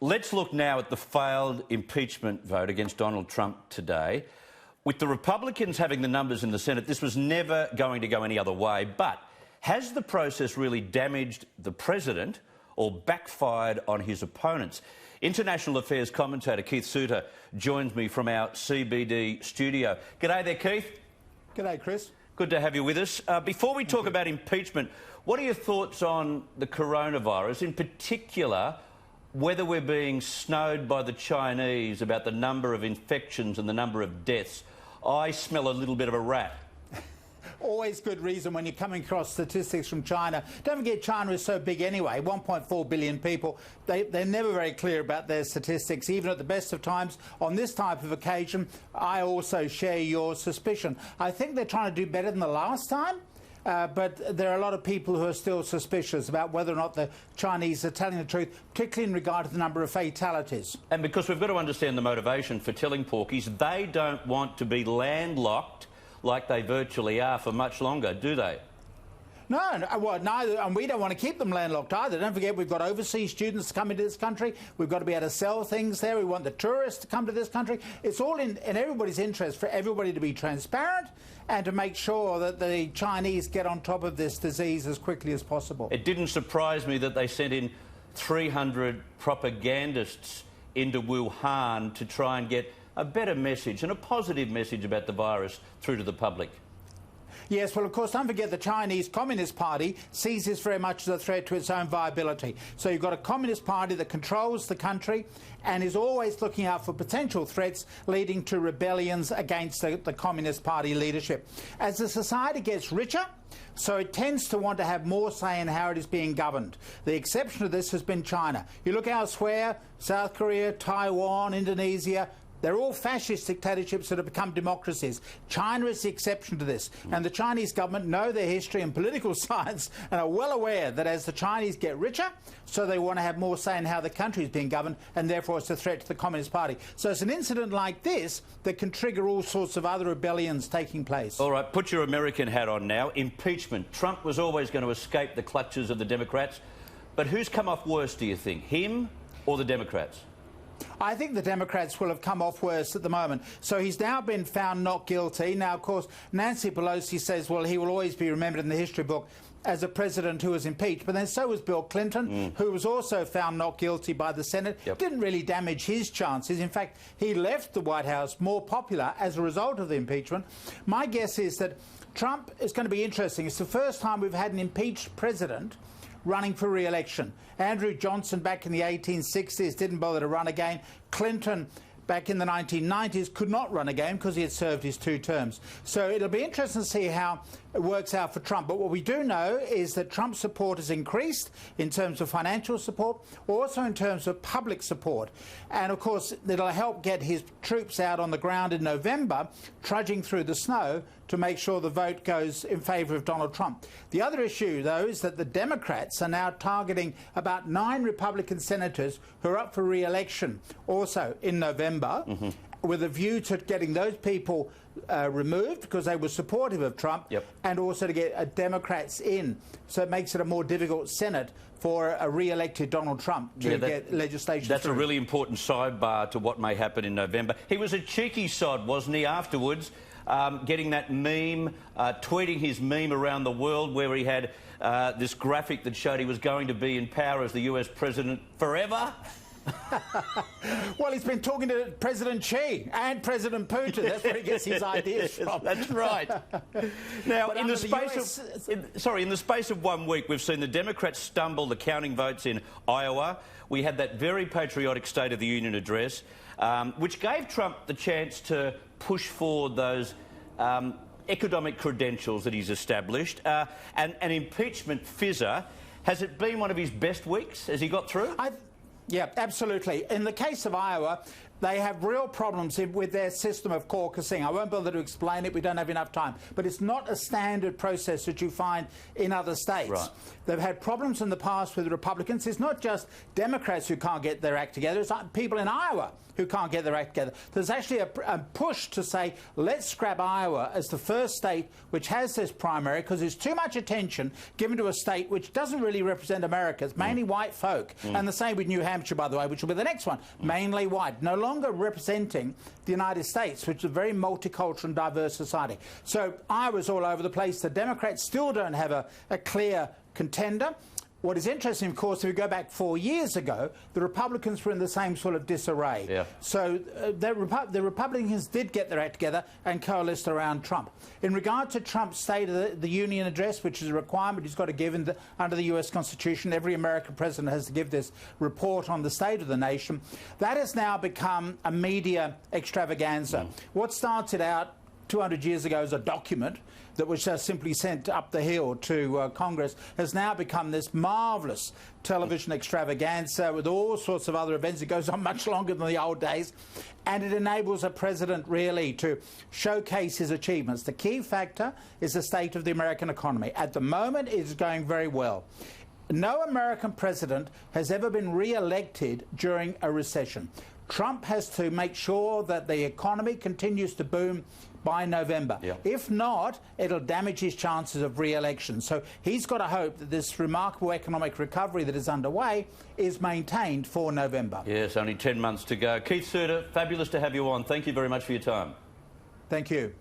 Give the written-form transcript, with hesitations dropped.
Let's look now at the failed impeachment vote against Donald Trump today. With the Republicans having the numbers in the Senate, this was never going to go any other way. But has the process really damaged the president or backfired on his opponents? International affairs commentator Keith Suter joins me from our CBD studio. G'day there, Keith. G'day, Chris. Good to have you with us. Before we talk about impeachment, what are your thoughts on the coronavirus, in particular whether we're being snowed by the Chinese about the number of infections and the number of deaths? I smell a little bit of a rat. Always good reason when you're coming across statistics from China. Don't forget, China is so big anyway, 1.4 billion people. They're never very clear about their statistics, even at the best of times. On this type of occasion, I also share your suspicion. I think they're trying to do better than the last time. But there are a lot of people who are still suspicious about whether or not the Chinese are telling the truth, particularly in regard to the number of fatalities. And because we've got to understand the motivation for telling porkies, they don't want to be landlocked like they virtually are for much longer, do they? No, well, neither, and we don't want to keep them landlocked either. Don't forget, we've got overseas students coming to this country. We've got to be able to sell things there. We want the tourists to come to this country. It's all in everybody's interest for everybody to be transparent and to make sure that the Chinese get on top of this disease as quickly as possible. It didn't surprise me that they sent in 300 propagandists into Wuhan to try and get a better message and a positive message about the virus through to the public. Yes, well, of course, don't forget the Chinese Communist Party sees this very much as a threat to its own viability. So you've got a Communist Party that controls the country and is always looking out for potential threats leading to rebellions against the Communist Party leadership. As the society gets richer, so it tends to want to have more say in how it is being governed. The exception to this has been China. You look elsewhere, South Korea, Taiwan, Indonesia, they're all fascist dictatorships that have become democracies. China is the exception to this. And the Chinese government know their history and political science and are well aware that as the Chinese get richer, so they want to have more say in how the country is being governed, and therefore it's a threat to the Communist Party. So it's an incident like this that can trigger all sorts of other rebellions taking place. All right, put your American hat on now. Impeachment. Trump was always going to escape the clutches of the Democrats. But who's come off worse, do you think, him or the Democrats? I think the Democrats will have come off worse at the moment. So he's now been found not guilty. Now, of course, Nancy Pelosi says, well, he will always be remembered in the history book as a president who was impeached. But then so was Bill Clinton, who was also found not guilty by the Senate. Yep. Didn't really damage his chances. In fact, he left the White House more popular as a result of the impeachment. My guess is that Trump is going to be interesting. It's the first time we've had an impeached president running for re-election. Andrew Johnson back in the 1860s didn't bother to run again. Clinton back in the 1990s could not run again because he had served his 2 terms. So it'll be interesting to see how it works out for Trump. But what we do know is that Trump's support has increased in terms of financial support, also in terms of public support. And of course, it'll help get his troops out on the ground in November, trudging through the snow to make sure the vote goes in favour of Donald Trump. The other issue, though, is that the Democrats are now targeting about 9 Republican senators who are up for re-election also in November, with a view to getting those people removed because they were supportive of Trump, and also to get Democrats in. So it makes it a more difficult Senate for a re-elected Donald Trump to get legislation That's through. A really important sidebar to what may happen in November. He was a cheeky sod, wasn't he, afterwards? Getting that meme, tweeting his meme around the world where he had this graphic that showed he was going to be in power as the US president forever. Well, he's been talking to President Xi and President Putin. That's where he gets his ideas from. That's right. Now, in the space of 1 week, we've seen the Democrats stumble the counting votes in Iowa. We had that very patriotic State of the Union address, which gave Trump the chance to push forward those economic credentials that he's established. And an impeachment fizzer. Has it been one of his best weeks? Has he got through? Yeah, absolutely. In the case of Iowa, they have real problems with their system of caucusing. I won't bother to explain it, we don't have enough time. But it's not a standard process that you find in other states. Right. They've had problems in the past with Republicans. It's not just Democrats who can't get their act together, it's like people in Iowa who can't get their act together. There's actually a push to say, let's grab Iowa as the first state which has this primary, because there's too much attention given to a state which doesn't really represent America. It's mainly white folk. And the same with New Hampshire, by the way, which will be the next one. Mainly white. No longer representing the United States, which is a very multicultural and diverse society. So Iowa's all over the place. The Democrats still don't have a clear contender. What is interesting, of course, if we go back 4 years ago, the Republicans were in the same sort of disarray. Yeah. So the Republicans did get their act together and coalesced around Trump. In regard to Trump's State of the Union address, which is a requirement he's got to give under the US Constitution, every American president has to give this report on the state of the nation, that has now become a media extravaganza. What started out 200 years ago as a document that was just simply sent up the hill to Congress has now become this marvellous television extravaganza with all sorts of other events. It goes on much longer than the old days, and it enables a president really to showcase his achievements. The key factor is the state of the American economy. At the moment, it is going very well. No American president has ever been re-elected during a recession. Trump has to make sure that the economy continues to boom by November. Yeah. If not, it'll damage his chances of re-election. So he's got to hope that this remarkable economic recovery that is underway is maintained for November. Yes, only 10 months to go. Keith Suter, fabulous to have you on. Thank you very much for your time. Thank you.